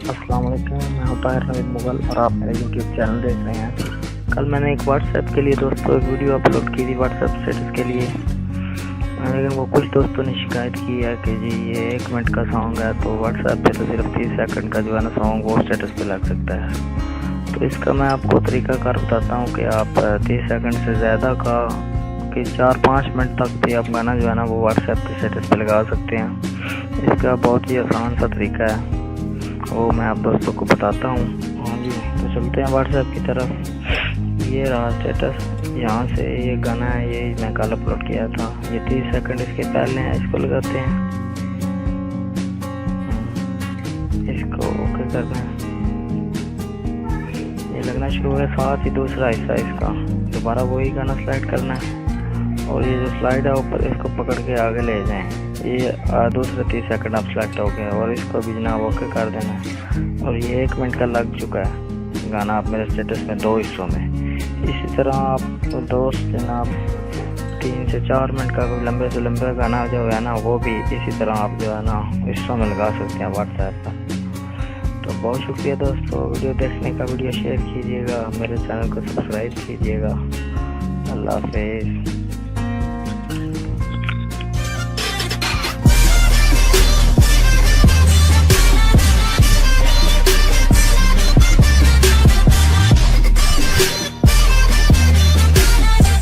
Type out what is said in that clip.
अस्सलाम वालेकुम, मैं हूं ताहिर नवीद मुगल और आप मेरा यूट्यूब चैनल देख रहे हैं। कल मैंने एक व्हाट्सएप के लिए दोस्तों एक वीडियो अपलोड की थी व्हाट्सएप स्टेटस के लिए, लेकिन वो कुछ दोस्तों ने शिकायत की है कि जी ये 1 मिनट का सॉन्ग है तो व्हाट्सएप पे तो सिर्फ 30 सेकंड का जो है ना सॉन्ग वो स्टेटस पे लग सकता है। तो इसका मैं आपको तरीकाकार बताता हूँ कि आप 30 सेकंड से ज़्यादा का कि 4-5 मिनट तक भी आप गाना जो है ना वो व्हाट्सएप पे स्टेटस पे लगा सकते हैं। इसका बहुत ही आसान सा तरीका है, वो मैं आप दोस्तों को बताता हूँ। हाँ जी, तो चलते हैं व्हाट्सएप की तरफ। ये रहा स्टेटस, यहाँ से ये गाना है, ये मैं कल अपलोड किया था। ये 30 सेकंड इसके पहले हैं, इसको लगाते हैं, इसको ओके करना है। ये लगना शुरू है, साथ ही दूसरा हिस्सा इसका दोबारा वही गाना स्लाइड करना है और ये जो स्लाइड है ऊपर इसको पकड़ के आगे ले जाएं। ये दूसरे 30 सेकंड आप सेलेक्ट हो गए और इसको भी जनाब ओके कर देना है। और ये 1 मिनट का लग चुका है गाना आप मेरे स्टेटस में 2 हिस्सों में। इसी तरह आप दोस्त जनाब 3 से 4 मिनट का कोई लंबे से लंबा गाना जो है ना वो भी इसी तरह आप जो है ना हिस्सों में लगा सकते हैं व्हाट्सएप पर। तो बहुत शुक्रिया दोस्तों वीडियो देखने का। वीडियो शेयर कीजिएगा, मेरे चैनल को सब्सक्राइब कीजिएगा। अल्लाह हाफिज़।